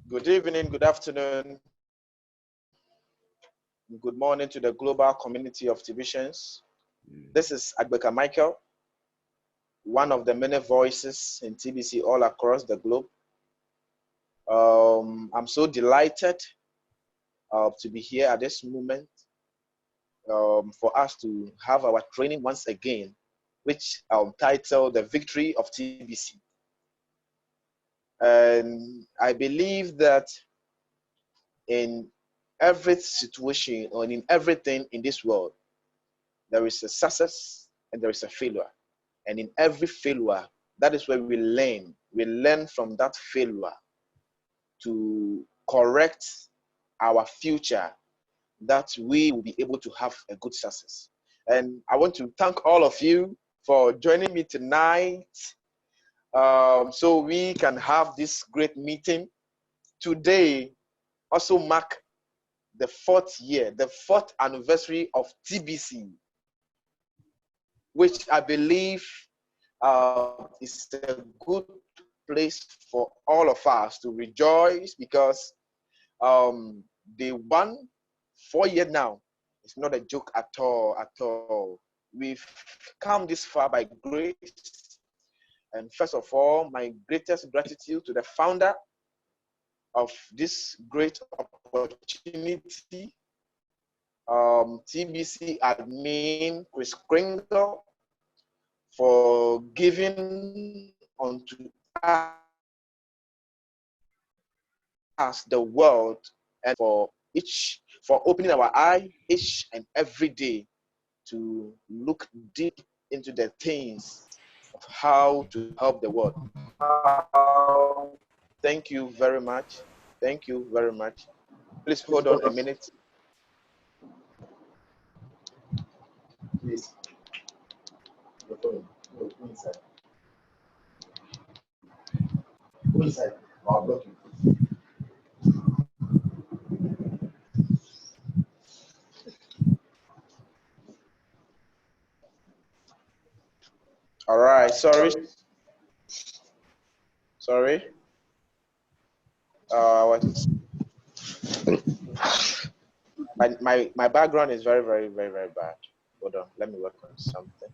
Good evening, good afternoon, good morning to the global community of TBCs. This is Agbeka Michael, one of the many voices in TBC all across the globe. I'm so delighted to be here at this moment for us to have our training once again, which I'll title The Victory of TBC. And I believe that in every situation or in everything in this world, there is a success and there is a failure. And in every failure, that is where we learn. We learn from that failure to correct our future, that we will be able to have a good success. And I want to thank all of you for joining me tonight so we can have this great meeting. Today also mark the 4th year, the 4th anniversary of TBC, which I believe is a good place for all of us to rejoice, because the 4 years now, it's not a joke at all, at all. We've come this far by grace. And first of all, my greatest gratitude to the founder of this great opportunity, TBC admin Chris Kringle, for giving unto us the world, and for opening our eye each and every day to look deep into the things of how to help the world. Thank you very much. Thank you very much. Please hold on a minute. Please. Go inside. Go inside. I'll block you. All right. Sorry. My background is very bad. Hold on. Let me work on something.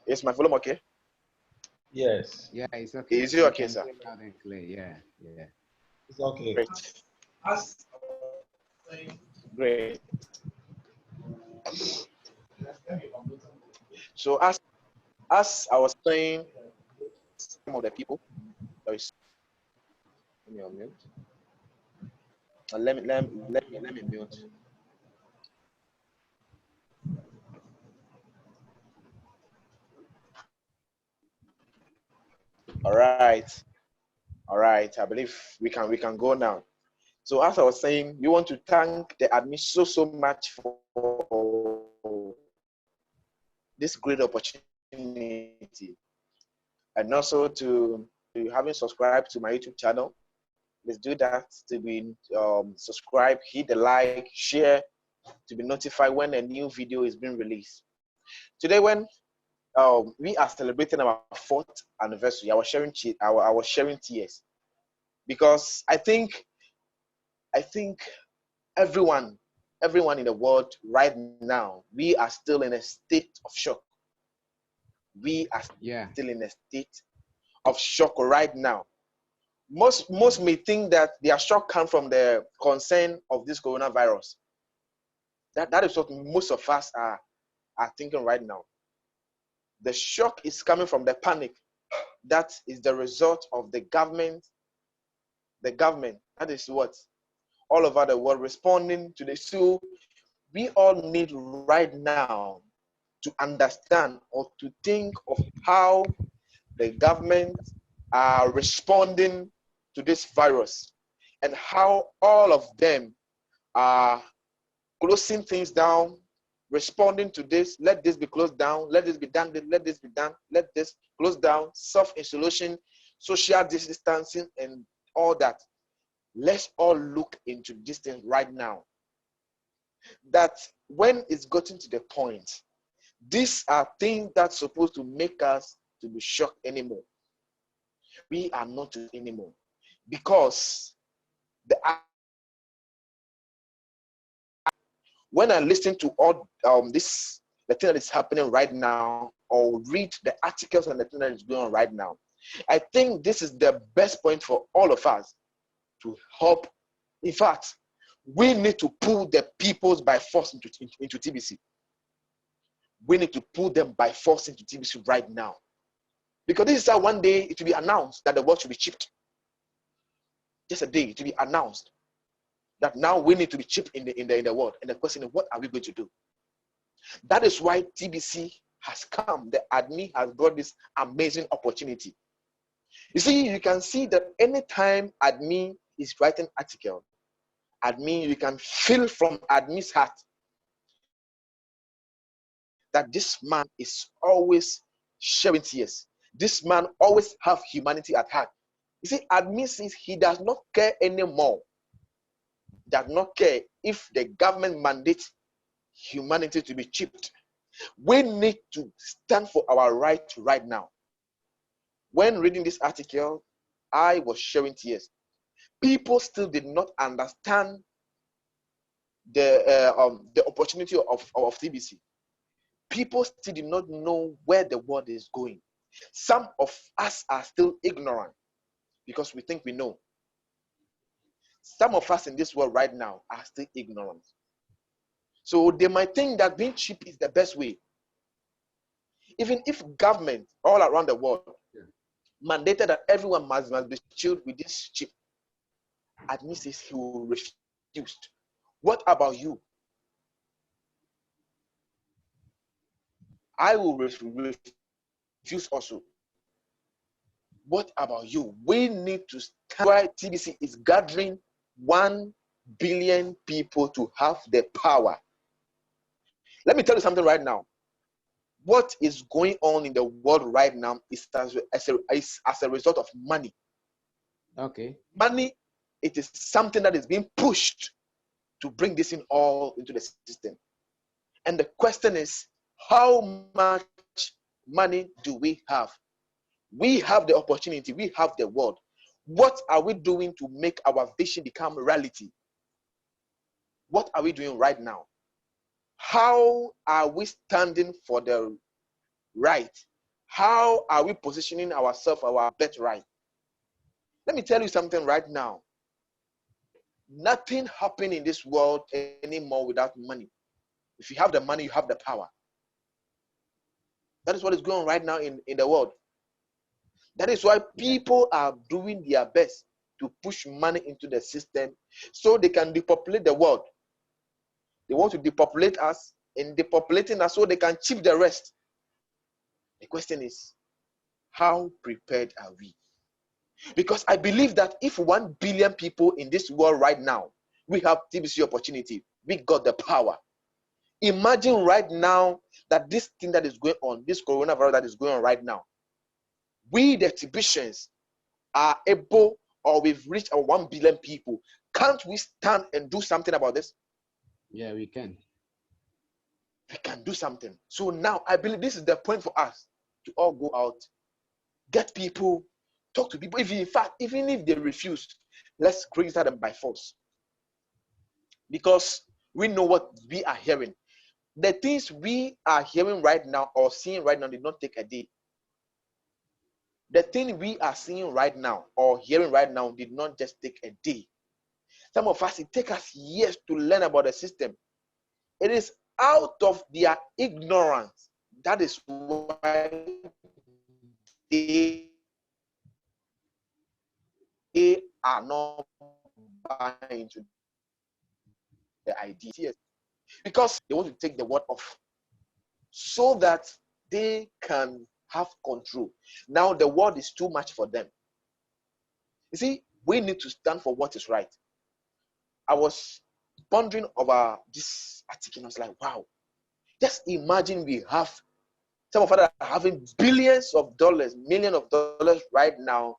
Is my volume okay? Yes. Yeah, it's okay. Is it okay, sir? Loud and clear. Yeah. It's okay. Great. So as I was saying, some of the people, let me unmute. Let me mute. All right. I believe we can go now. So as I was saying, we want to thank the admin so much for this great opportunity, and also to having subscribed to my YouTube channel. Let's do that, to be subscribe, hit the like, share, to be notified when a new video is being released. Today, when we are celebrating our 4th anniversary, I was sharing tears, because I think everyone in the world right now, we are still in a state of shock. We are still in a state of shock right now. Most may think that their shock comes from the concern of this coronavirus. That is what most of us are thinking right now. The shock is coming from the panic. That is the result of the government. The government, that is what all over the world responding to this. So we all need right now to understand or to think of how the government are responding to this virus, and how all of them are closing things down, responding to this. Let this be closed down, let this be done, let this be done, let this close down, self-isolation, social distancing, and all that. Let's all look into this thing right now. That when it's gotten to the point, these are things that's supposed to make us to be shocked anymore. We are not to anymore. Because when I listen to all the thing that is happening right now, or read the articles and the thing that is going on right now, I think this is the best point for all of us to help. In fact, we need to pull the peoples by force into TBC. We need to pull them by force into TBC right now. Because this is how one day it will be announced that the world should be chipped. Just a day it will be announced that now we need to be chipped in the world. And the question is, what are we going to do? That is why TBC has come. The admin has brought this amazing opportunity. You see, you can see that anytime admin is writing article, admin, you can feel from admin's heart that this man is always shedding tears. This man always have humanity at heart. You see, admin says he does not care anymore. Does not care if the government mandates humanity to be chipped. We need to stand for our right right now. When reading this article, I was shedding tears. People still did not understand the opportunity of TBC. People still did not know where the world is going. Some of us are still ignorant because we think we know. Some of us in this world right now are still ignorant. So they might think that being cheap is the best way. Even if government all around the world mandated that everyone must be chilled with this chip, admin says he will refuse. What about you? I will refuse also. What about you? We need to stand. Why TBC is gathering 1 billion people to have the power. Let me tell you something right now. What is going on in the world right now is as a result of money. Okay. Money, it is something that is being pushed to bring this in all into the system. And the question is, how much money do we have? We have the opportunity, we have the world. What are we doing to make our vision become reality? What are we doing right now? How are we standing for the right? How are we positioning ourselves, our birthright? Let me tell you something right now. Nothing happens in this world anymore without money. If you have the money, you have the power. That is what is going on right now in the world. That is why people are doing their best to push money into the system so they can depopulate the world. They want to depopulate us, and depopulating us so they can chip the rest. The question is, how prepared are we? Because I believe that if 1 billion people in this world right now, we have TBC opportunity, we got the power. Imagine right now that this thing that is going on, this coronavirus that is going on right now, we the TBCians are able, or we've reached our 1 billion people. Can't we stand and do something about this? Yeah, we can. We can do something. So now I believe this is the point for us to all go out, get people, talk to people. If in fact, even if they refuse, let's register them by force. Because we know what we are hearing. The things we are hearing right now or seeing right now did not take a day. The thing we are seeing right now or hearing right now did not just take a day. Some of us, it takes us years to learn about the system. It is out of their ignorance. That is why they are not buying into the idea. Because they want to take the word off so that they can have control. Now the word is too much for them. You see, we need to stand for what is right. I was pondering over this article. I was like, wow, just imagine we have some of us are having billions of dollars, millions of dollars right now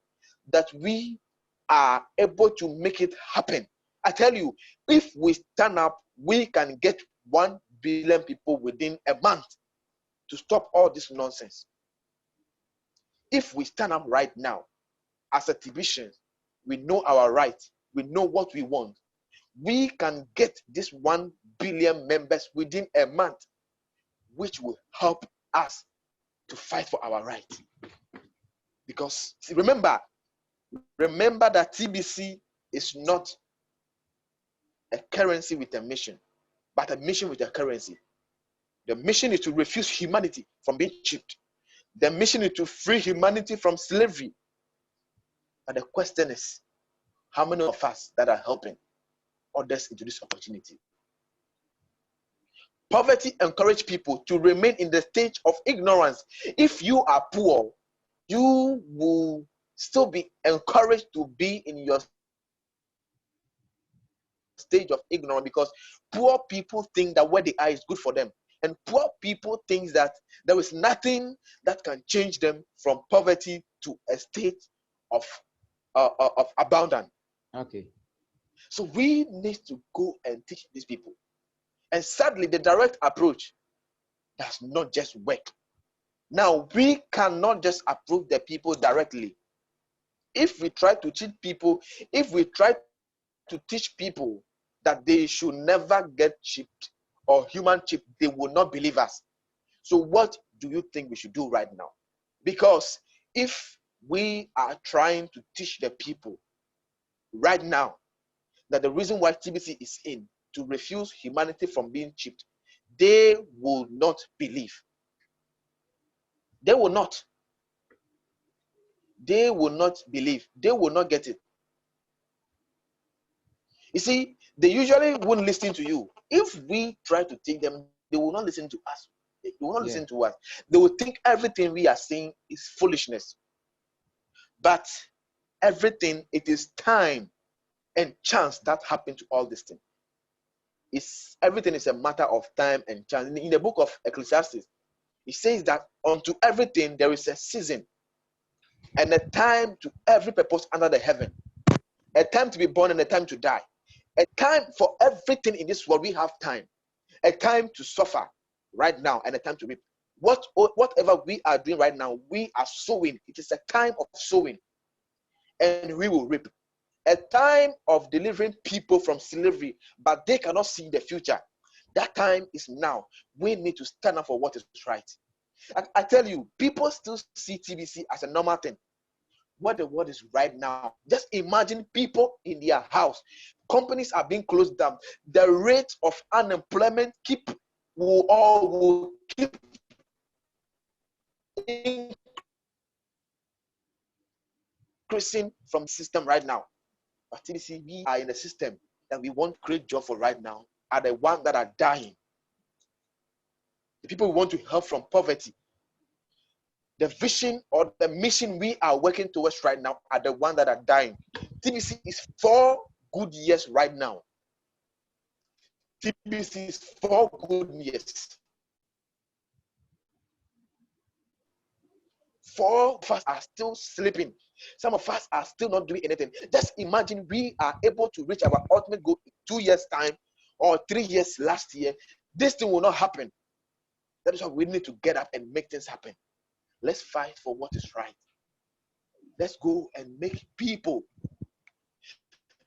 that we are able to make it happen. I tell you, if we stand up, we can get 1 billion people within a month to stop all this nonsense. If we stand up right now as a TBC, we know our rights, we know what we want. We can get this 1 billion members within a month, which will help us to fight for our rights. Because remember that TBC is not a currency with a mission, but a mission with a currency. The mission is to refuse humanity from being chipped. The mission is to free humanity from slavery. But the question is, how many of us that are helping others into this opportunity? Poverty encourages people to remain in the stage of ignorance. If you are poor, you will still be encouraged to be in your stage of ignorance, because poor people think that where they are is good for them. And poor people think that there is nothing that can change them from poverty to a state of abundance. Okay. So we need to go and teach these people. And sadly, the direct approach does not just work. Now, we cannot just approach the people directly. If we try to teach people, if we try to teach people that they should never get chipped or human chip, they will not believe us. So what do you think we should do right now? Because if we are trying to teach the people right now that the reason why TBC is in to refuse humanity from being chipped, they will not believe. They will not. They will not believe. They will not get it. You see, they usually won't listen to you. If we try to take them, they will not listen to us. They will not listen to us. They will think everything we are saying is foolishness. But everything, it is time and chance that happen to all this thing. Everything is a matter of time and chance. In the book of Ecclesiastes, it says that unto everything there is a season and a time to every purpose under the heaven. A time to be born and a time to die. A time for everything in this world. We have time. A time to suffer right now and a time to reap. Whatever we are doing right now, we are sowing. It is a time of sowing and we will reap. A time of delivering people from slavery, but they cannot see the future. That time is now. We need to stand up for what is right. I tell you, people still see TBC as a normal thing. What the world is right now. Just imagine people in their house. Companies are being closed down. The rate of unemployment will keep increasing from the system right now. But TBC, we are in a system that we want to create jobs for right now are the ones that are dying. The people we want to help from poverty. The vision or the mission we are working towards right now are the ones that are dying. TBC is 4 good years right now. TBC is 4 good years. 4 of us are still sleeping. Some of us are still not doing anything. Just imagine we are able to reach our ultimate goal in 2 years' time or 3 years last year. This thing will not happen. That is why we need to get up and make things happen. Let's fight for what is right. Let's go and make people.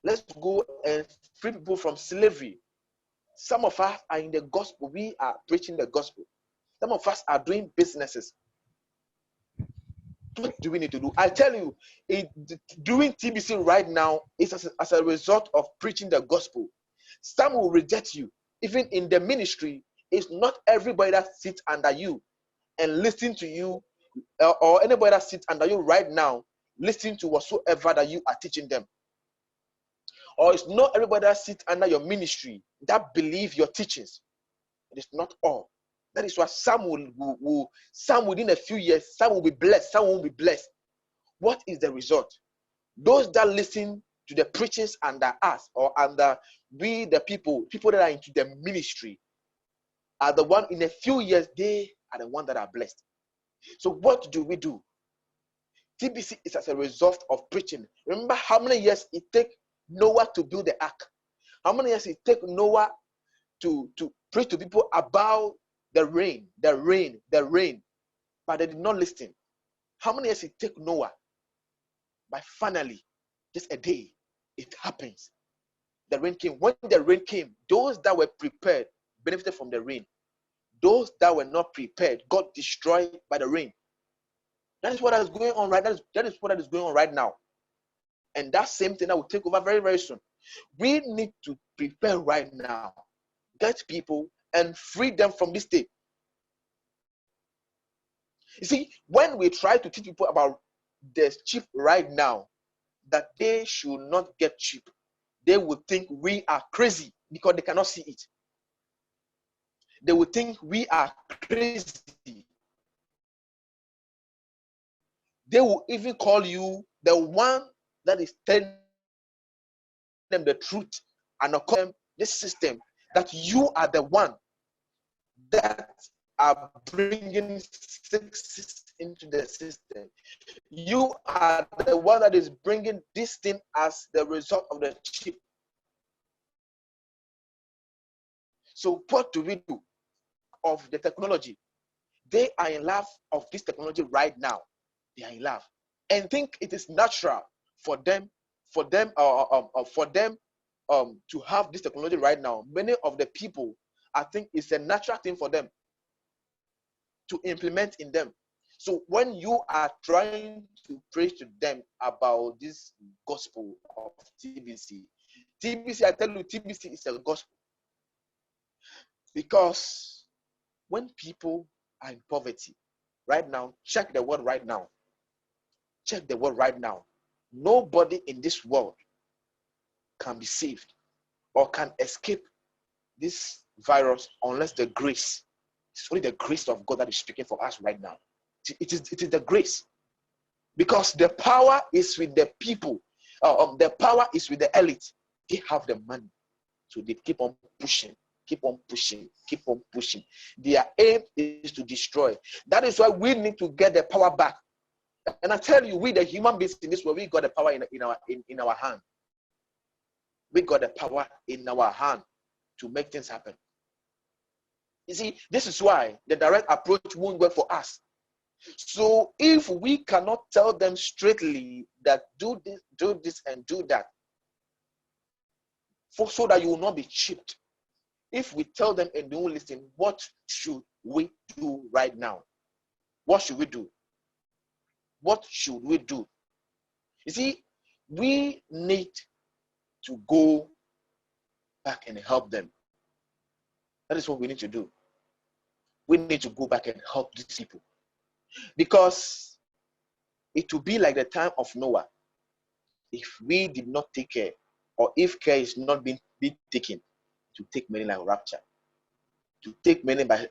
Let's go and free people from slavery. Some of us are in the gospel. We are preaching the gospel. Some of us are doing businesses. What do we need to do? I tell you, doing TBC right now is as a result of preaching the gospel. Some will reject you. Even in the ministry, it's not everybody that sits under you and listen to you, or anybody that sits under you right now, listening to whatsoever that you are teaching them. Or it's not everybody that sits under your ministry that believe your teachings. It is not all. That is why some will some within a few years, some will be blessed, some won't be blessed. What is the result? Those that listen to the preachings under us or under we, the people that are into the ministry, are the one in a few years, they are the one that are blessed. So what do we do? TBC is as a result of preaching. Remember how many years it took Noah to build the ark? How many years it took Noah to preach to people about the rain, but they did not listen. How many years it take Noah? But finally, just a day, it happens. The rain came. When the rain came, those that were prepared benefited from the rain. Those that were not prepared got destroyed by the rain. That is what is going on right. That is what is going on right now. And that same thing that will take over very, very soon. We need to prepare right now, get people and free them from this state. You see, when we try to teach people about the chip right now, that they should not get cheap, they would think we are crazy because they cannot see it. They would think we are crazy. They will even call you the one that is telling them the truth and not call them this system, that you are the one that are bringing sickness into the system. You are the one that is bringing this thing as the result of the chip. So what do we do of the technology? They are in love of this technology right now. They are in love and think it is natural for them to have this technology right now. Many of the people, I think it's a natural thing for them to implement in them. So when you are trying to preach to them about this gospel of TBC, I tell you, TBC is a gospel. Because when people are in poverty right now, check the world right now. Check the world right now. Nobody in this world can be saved or can escape this virus unless the grace. It's only the grace of God that is speaking for us right now. It is the grace. Because the power is with the people. The power is with the elite. They have the money. So they keep on pushing, keep on pushing, keep on pushing. Their aim is to destroy. That is why we need to get the power back. And I tell you, we the human beings in this world, we got the power in our hand. We got the power in our hand to make things happen. You see, this is why the direct approach won't work for us. So if we cannot tell them straightly that do this and do that, so that you will not be cheated. If we tell them and they won't listen, what should we do right now? What should we do? What should we do? You see, we need to go back and help them. That is what we need to do. We need to go back and help these people. Because it will be like the time of Noah. If we did not take care, or if care is not being taken, to take many like rapture, to take many by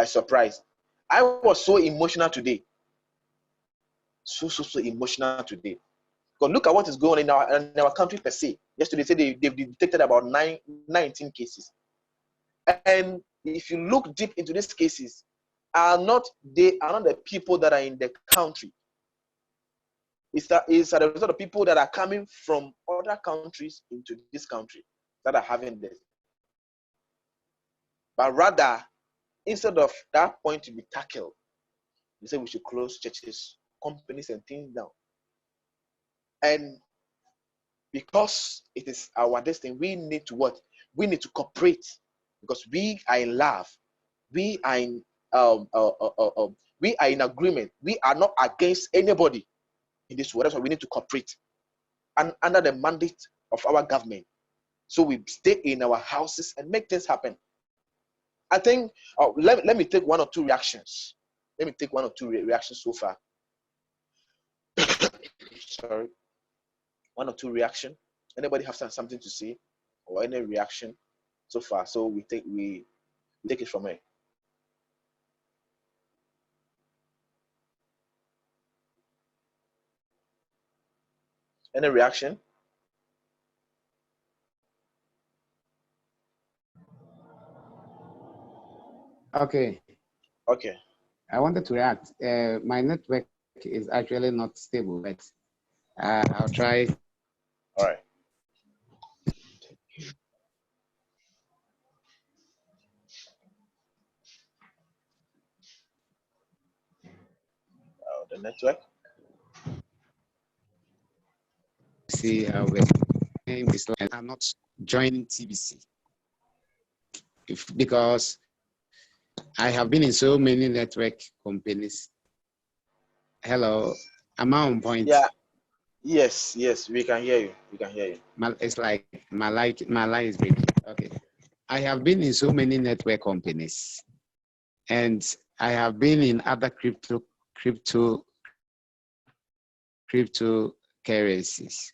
surprise. I was so emotional today. So emotional today. Because look at what is going on in our country per se. Yesterday, they said they've detected about 19 cases. And if you look deep into these cases, they are not the people that are in the country. It's a result of people that are coming from other countries into this country that are having this. But rather, instead of that point to be tackled, they say we should close churches, companies, and things down. And because it is our destiny, we need to what? We need to cooperate because we are in love. We are in agreement. We are not against anybody in this world. That's why we need to cooperate and under the mandate of our government. So we stay in our houses and make things happen. I think let me take one or two reactions. Let me take one or two reactions so far. Sorry. One or two reaction. Anybody have something to say or any reaction so far? So we take it from here. Any reaction? Okay. Okay. I wanted to react. My network is actually not stable, but I'll try. All right. the network. See how I'm not joining TBC because I have been in so many network companies. Hello, am I on point? Yeah. Yes, we can hear you. We can hear you. It's like my line is breaking. Okay. I have been in so many network companies, and I have been in other cryptocurrencies,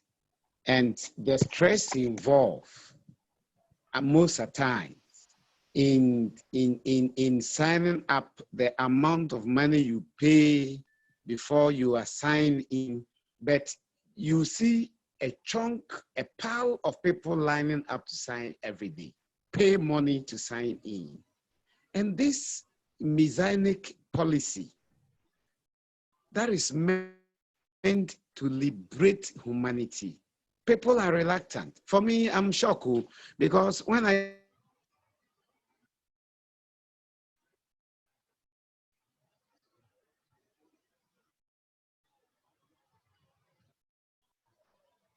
and the stress involved most of the time in signing up, the amount of money you pay before you are signed in, but you see a pile of people lining up to sign every day, pay money to sign in. And this Messianic policy that is meant to liberate humanity, people are reluctant. For me, I'm shocked because when I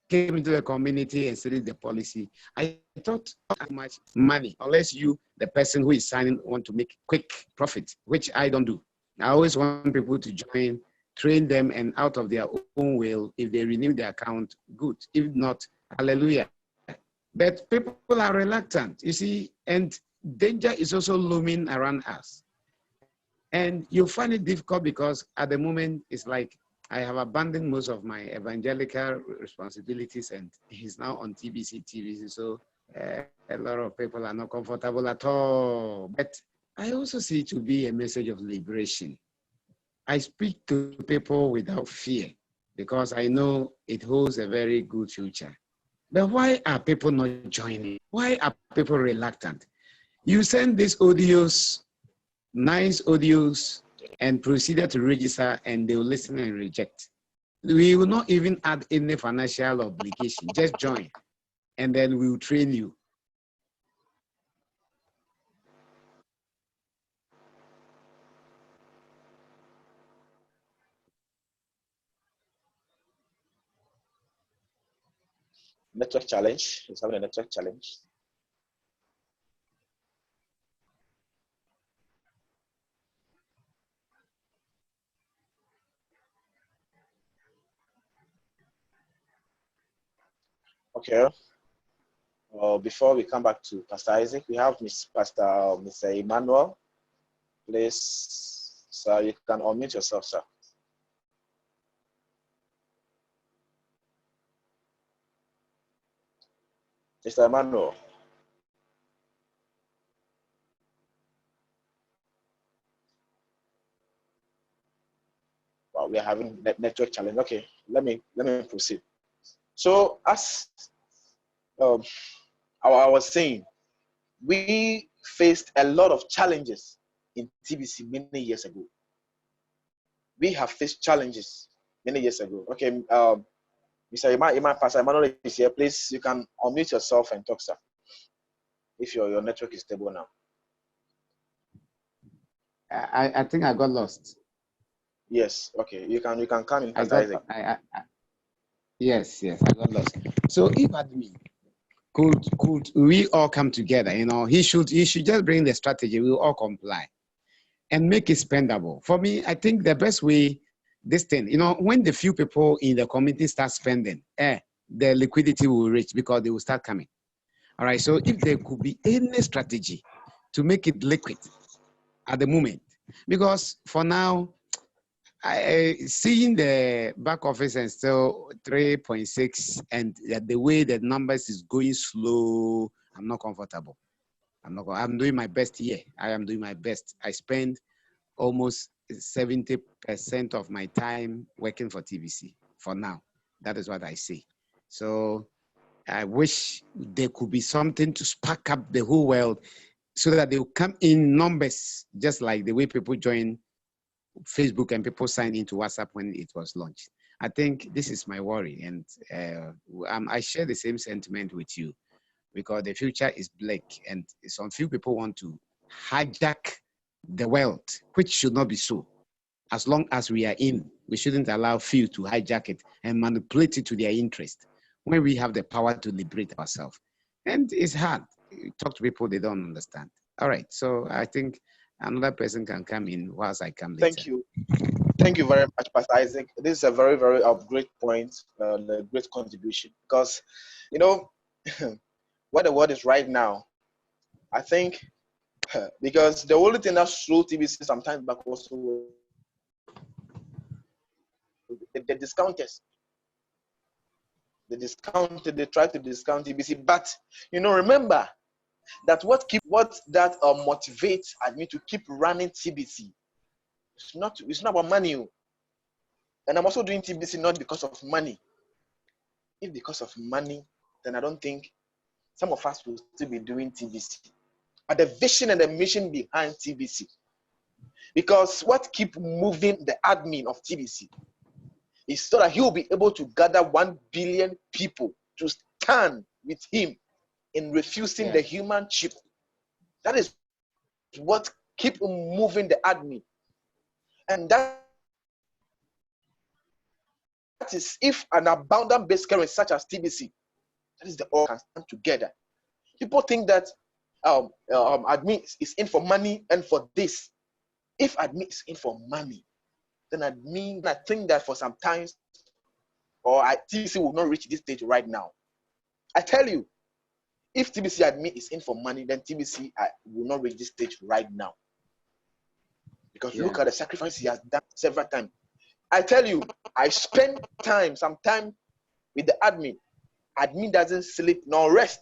came into the community and studied the policy, I thought how much money, unless you, the person who is signing, want to make quick profit, which I don't do. I always want people to join, train them, and out of their own will, if they renew their account, good. If not, hallelujah. But people are reluctant, you see, and danger is also looming around us. And you find it difficult because at the moment, it's like I have abandoned most of my evangelical responsibilities, and he's now on TBC. So a lot of people are not comfortable at all. But I also see it to be a message of liberation. I speak to people without fear because I know it holds a very good future. But why are people not joining? Why are people reluctant? You send these audios, nice audios, and proceeded to register, and they will listen and reject. We will not even add any financial obligation. Just join, and then we will train you. Network challenge. He's having a network challenge. Okay. Before we come back to Pastor Isaac, we have Mr. Emmanuel. Please, sir, you can unmute yourself, sir. Mr. Emmanuel. Well, we are having network challenge. Okay, let me proceed. So as I was saying, we faced a lot of challenges in TBC many years ago. We have faced challenges many years ago. Okay, Mr. Pastor Emmanuel is here. Please, you can unmute yourself and talk, sir. If your network is stable now. I think I got lost. Yes. Okay. You can come in, Pastor Isaac. Yes, I got lost. So if admin could we all come together? You know, he should just bring the strategy. We will all comply and make it spendable. For me, I think the best way, this thing, you know, when the few people in the community start spending, the liquidity will reach because they will start coming. All right. So if there could be any strategy to make it liquid at the moment, because for now, seeing the back office and still 3.6 and the way the numbers is going slow, I'm not comfortable. I'm doing my best here. I am doing my best. I spend almost 70% of my time working for TBC for now. That is what I say. So I wish there could be something to spark up the whole world so that they will come in numbers, just like the way people join Facebook and people signed into WhatsApp when it was launched. I think this is my worry, and I share the same sentiment with you because the future is bleak, and some few people want to hijack the world, which should not be so. as long as we are in, we shouldn't allow few to hijack it and manipulate it to their interest when we have the power to liberate ourselves. And it's hard. You talk to people, they don't understand. All right, so I think another person can come in whilst I come later. Thank you. Thank you very much, Pastor Isaac. This is a very, very great point, a great contribution. Because, you know, where the world is right now, I think, because the only thing that slowed TBC sometimes back also the discounters. They try to discount TBC. But, remember that what motivates me to keep running TBC. It's not about money. And I'm also doing TBC not because of money. If because of money, then I don't think some of us will still be doing TBC. But the vision and the mission behind TBC. Because what keep moving the admin of TBC is so that he will be able to gather 1 billion people to stand with him in refusing the human chip. That is what keep moving the admin. And that is if an abundant-based currency such as TBC, that is the all can stand together. People think that admin is in for money and for this. If admin is in for money, then I think that for some times, TBC will not reach this stage right now. I tell you, if TBC admin is in for money, then TBC will not reach this stage right now. Because look at the sacrifice he has done several times. I tell you, I spend some time with the admin. Admin doesn't sleep nor rest.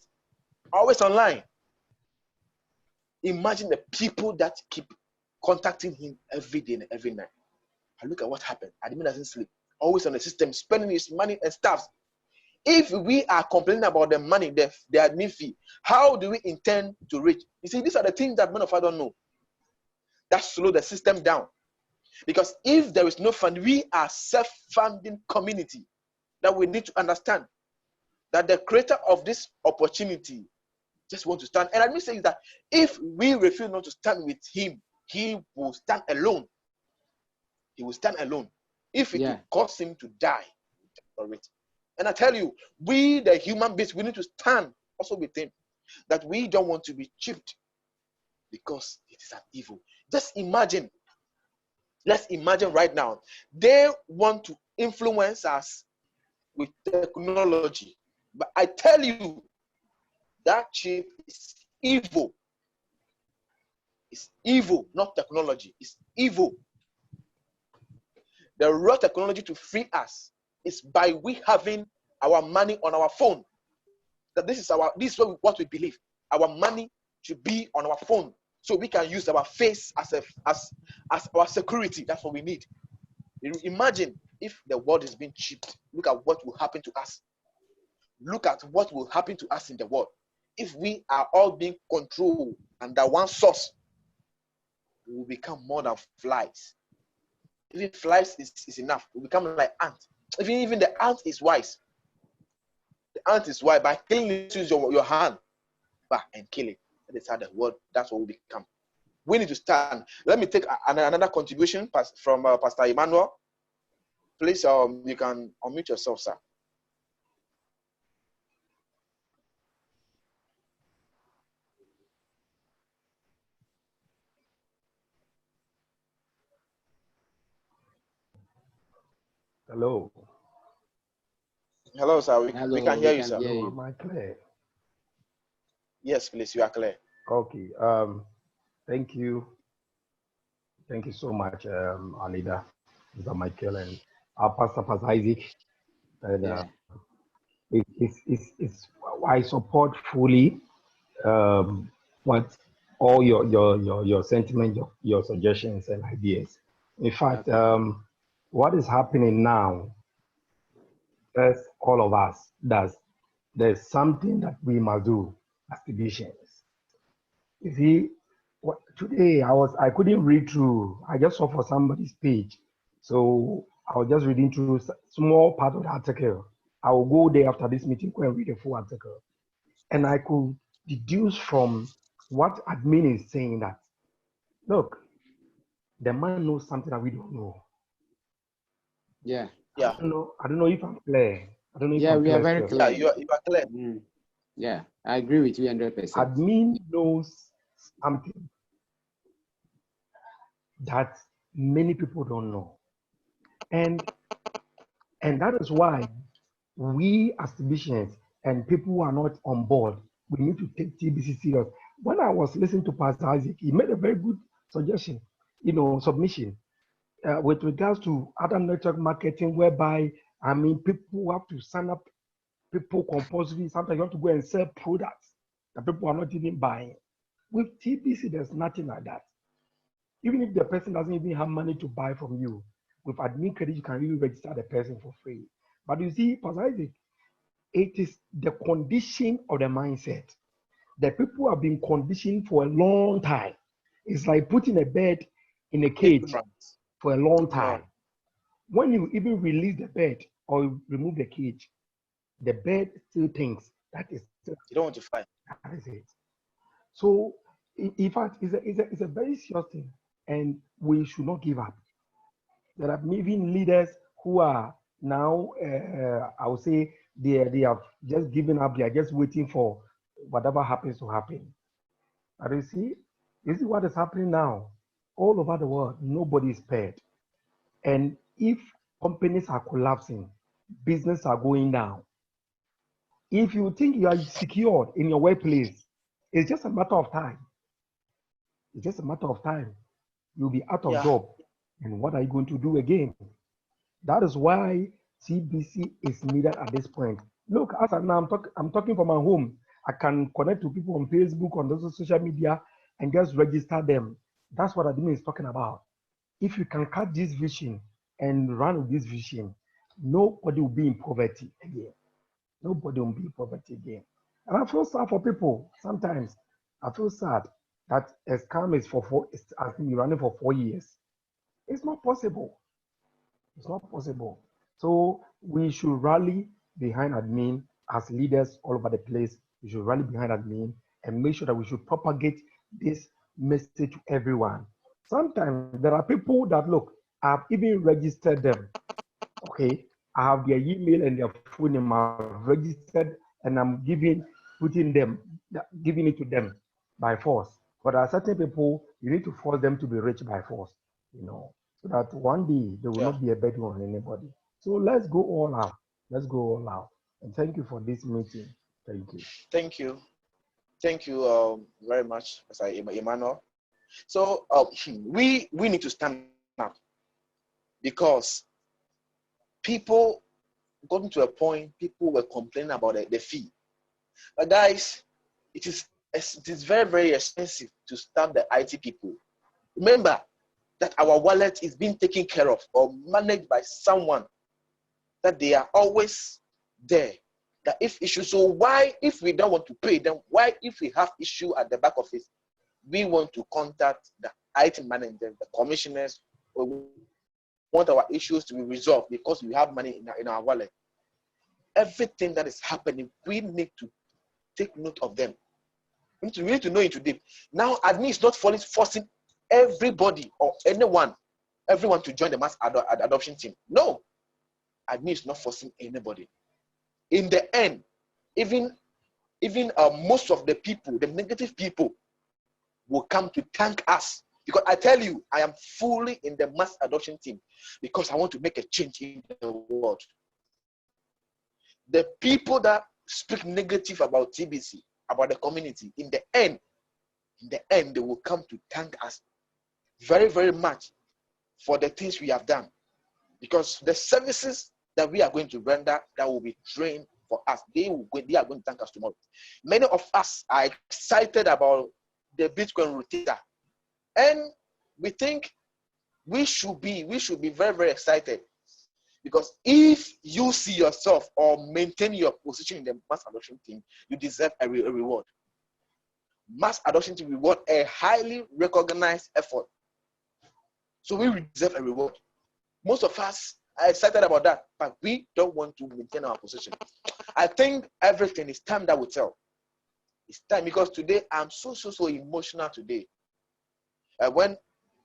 Always online. Imagine the people that keep contacting him every day and every night. And look at what happened. Admin doesn't sleep. Always on the system, spending his money and stuff. If we are complaining about the money, the admin fee, how do we intend to reach? You see, these are the things that many of us don't know. That slow the system down. Because if there is no fund, we are self-funding community that we need to understand that the creator of this opportunity just want to stand. And admin says that if we refuse not to stand with him, he will stand alone. He will stand alone. If it will cause him to die for it. And I tell you, we, the human beings, we need to stand also with him. That we don't want to be chipped because it is an evil. Just imagine. Let's imagine right now. They want to influence us with technology. But I tell you, that chip is evil. It's evil, not technology. It's evil. The real technology to free us is by we having our money on our phone. That this is what we believe. Our money should be on our phone, so we can use our face as our security. That's what we need. Imagine if the world is being cheated. Look at what will happen to us. Look at what will happen to us in the world. If we are all being controlled under one source, we will become more than flies. Even flies is enough. We become like ants. Even the ant is wise. The ant is wise. By killing it, use your hand and kill it. That is how the world, that's what we become. We need to stand. Let me take another contribution from Pastor Emmanuel. Please, you can unmute yourself, sir. Hello. Hello, sir. We can hear you, sir. Am I clear? Yes, please. You are clear. Okay. Thank you. Thank you so much, Alida, Mr. Michael, and our Pastor Isaac. And I support fully what all your sentiments, your suggestions and ideas. In fact, what is happening now, as all of us does, there's something that we must do as physicians. You see, today I couldn't read through. I just saw for somebody's page, so I was just reading through a small part of the article. I will go there after this meeting, go and read the full article, and I could deduce from what admin is saying that, look, the man knows something that we don't know. Yeah. Yeah. I don't know if I'm clear. I don't know if Yeah, I'm we are clear very still. clear. Yeah, you are clear. Yeah, I agree with you 100%. Admin knows something that many people don't know. And that is why we as physicians and people who are not on board, we need to take TBC serious. When I was listening to Pastor Isaac, he made a very good suggestion, submission with regards to other network marketing, whereby, people have to sign up people compulsory. Sometimes you have to go and sell products that people are not even buying. With TBC, there's nothing like that. Even if the person doesn't even have money to buy from you, with admin credit, you can really register the person for free. But you see, Pastor Isaac, it is the condition of the mindset. The people have been conditioned for a long time. It's like putting a bird in a cage for a long time. When you even release the bird or remove the cage, the bird still thinks that is still. You don't want to fight. That is it. So, in fact, it's a very serious thing, and we should not give up. There are even leaders who are now, I would say, they have just given up. They are just waiting for whatever happens to happen. But you see what is happening now all over the world. Nobody is spared. And if companies are collapsing, business are going down. If you think you are secured in your workplace, it's just a matter of time. It's just a matter of time. You'll be out of job. And what are you going to do again? That is why TBC is needed at this point. Look, as I'm talking from my home. I can connect to people on Facebook, on those social media, and just register them. That's what admin is talking about. If you can catch this vision and run with this vision, nobody will be in poverty again. Nobody will be in poverty again. And I feel sad for people. Sometimes I feel sad that a scam has been running for 4 years. It's not possible. It's not possible. So we should rally behind admin as leaders all over the place. We should rally behind admin and make sure that we should propagate this message to everyone. Sometimes there are people that look, I've even registered them. Okay, I have their email and their phone name. I've registered and I'm giving it to them by force. But there are certain people you need to force them to be rich by force, so that one day they will not be a burden on anybody. So let's go all out. Let's go all out. And thank you for this meeting. Thank you. Thank you. Thank you very much, Mr. Emmanuel. So we need to stand up because people got to a point, people were complaining about the fee. But guys, it is very, very expensive to start the IT people. Remember that our wallet is being taken care of or managed by someone, that they are always there. That if issue, so why, if we don't want to pay them, why, if we have issue at the back office, we want to contact the IT manager, the commissioners, or we want our issues to be resolved because we have money in our wallet. Everything that is happening, we need to take note of them. We need to know it today. Now, admin is not forcing everybody or everyone to join the mass adoption team. No, admin is not forcing anybody. In the end, even most of the people, the negative people, will come to thank us. Because I tell you, I am fully in the mass adoption team because I want to make a change in the world. The people that speak negative about TBC, about the community, in the end, they will come to thank us very, very much for the things we have done. Because the services that we are going to render, that will be trained for us, they are going to thank us tomorrow. Many of us are excited about the Bitcoin rotator. And we think we should be very, very excited. Because if you see yourself or maintain your position in the mass adoption team, you deserve a reward. Mass adoption team reward a highly recognized effort. So we deserve a reward. Most of us are excited about that, but we don't want to maintain our position. I think everything is time that will tell. It's time, because today I'm so emotional today. When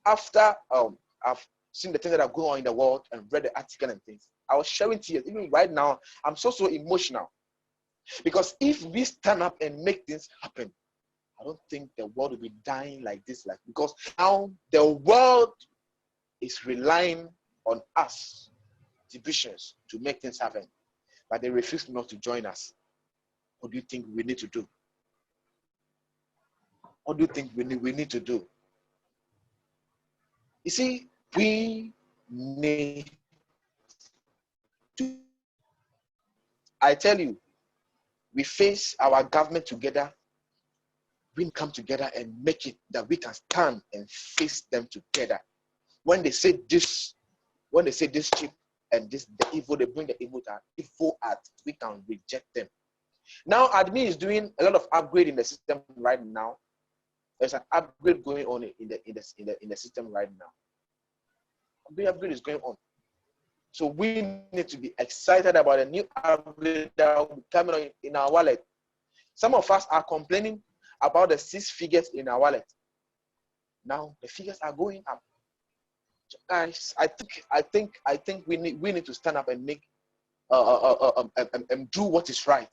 after I've seen the things that are going on in the world and read the article and things, I was sharing tears. Even right now, I'm so emotional. Because if we stand up and make things happen, I don't think the world will be dying like this. Because now the world is relying on us, divisions, to make things happen. But they refuse not to join us. What do you think we need to do? What do you think we need to do? You see, we need to. I tell you, we face our government together. We come together and make it that we can stand and face them together. When they say this chip and this the evil, they bring the evil at, we can reject them. Now, admin is doing a lot of upgrade in the system right now. There's an upgrade going on in the system right now. The upgrade is going on. So we need to be excited about a new upgrade that will be coming on in our wallet. Some of us are complaining about the 6 figures in our wallet. Now the figures are going up. So guys, I think we need to stand up and make and do what is right.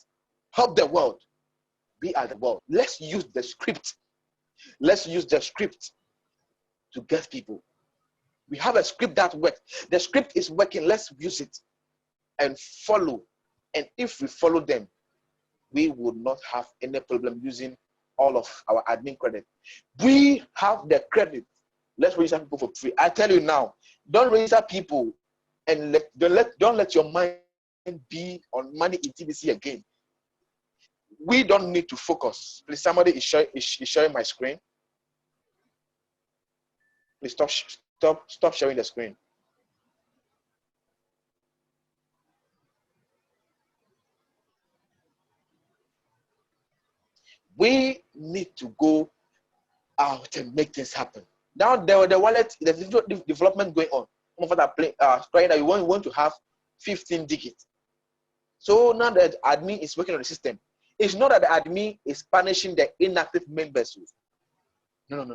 Help the world. We are the world. Let's use the script. Let's use the script to get people. We have a script that works. The script is working. Let's use it and follow. And if we follow them, we will not have any problem using all of our admin credit. We have the credit. Let's register people for free. I tell you now, don't register people and don't let your mind be on money in TBC again. We don't need to focus. Please, somebody is sharing my screen. Please stop sharing the screen. We need to go out and make things happen. Now the wallet, there's development going on. Some of us are trying that we want to have 15 digits. So now that admin is working on the system, it's not that the admin is punishing the inactive members. No.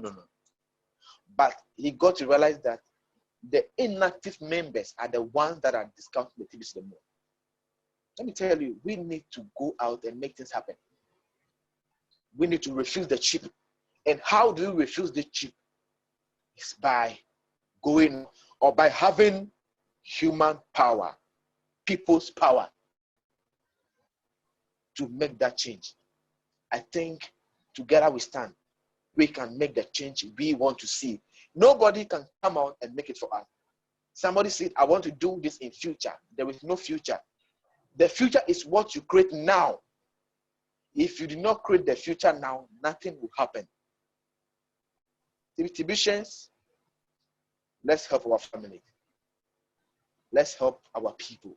But he got to realize that the inactive members are the ones that are discounting the TBC the more. Let me tell you, we need to go out and make things happen. We need to refuse the chip. And how do we refuse the chip? It's by going or by having human power, people's power to make that change. I think together we stand. We can make the change we want to see. Nobody can come out and make it for us. Somebody said, I want to do this in future. There is no future. The future is what you create now. If you do not create the future now, nothing will happen. TBCians, let's help our family. Let's help our people.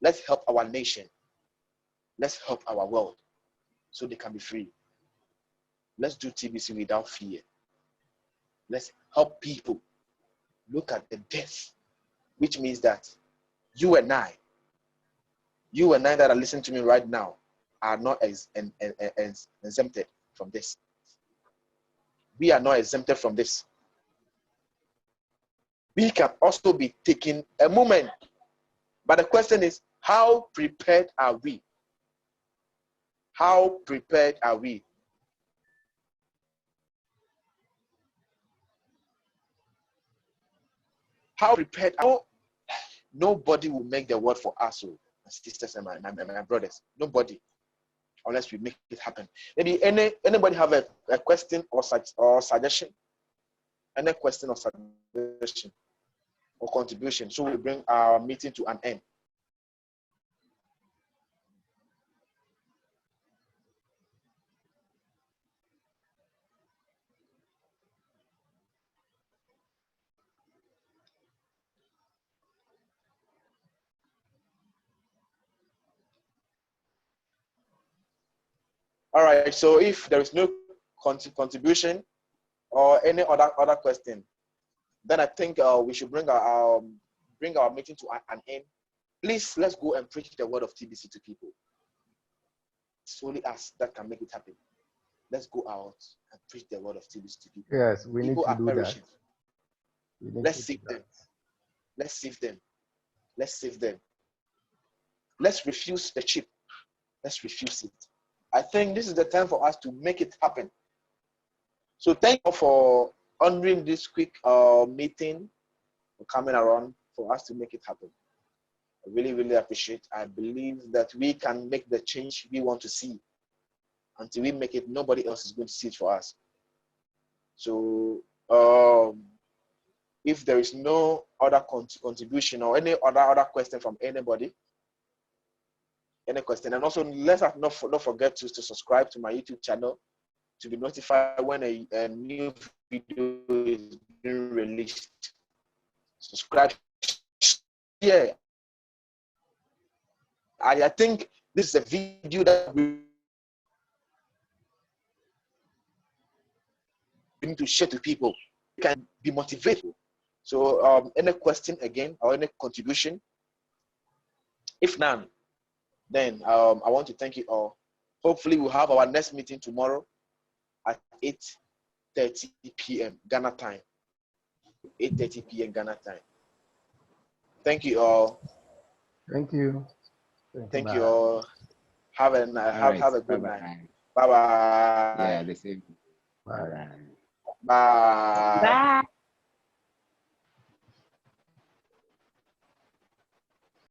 Let's help our nation. Let's help our world so they can be free. Let's do TBC without fear. Let's help people. Look at the death, which means that you and I that are listening to me right now are not exempted from this. We are not exempted from this. We can also be taking a moment. But the question is, how prepared are we? How prepared are we? How prepared? Nobody will make the world for us, my sisters and my brothers. Nobody, unless we make it happen. Maybe anybody have a question or suggestion? Any question or suggestion or contribution? So we bring our meeting to an end. All right, so if there is no contribution or any other question, then I think we should bring our meeting to an end. Please, let's go and preach the word of TBC to people. It's only us that can make it happen. Let's go out and preach the word of TBC to people. Yes, we people need to do perishing. that. Let's save them. Let's save them. Let's save them. Let's refuse the chip. Let's refuse it. I think this is the time for us to make it happen. So thank you for honoring this quick meeting, for coming around for us to make it happen. I really, really appreciate. I believe that we can make the change we want to see. Until we make it, nobody else is going to see it for us. So if there is no other contribution or any other question from anybody, any question, and also let's not forget to subscribe to my YouTube channel to be notified when a new video is being released. Subscribe, share. I think this is a video that we need to share to people. You can be motivated. So any question again or any contribution? If none, then I want to thank you all. Hopefully we'll have our next meeting tomorrow at 8:30 p.m. Ghana time. 8:30 p.m. Ghana time. Thank you all. Thank you. Thank you all. Have a good night. Bye bye. Yeah, the same. Bye. All right. Bye. Bye.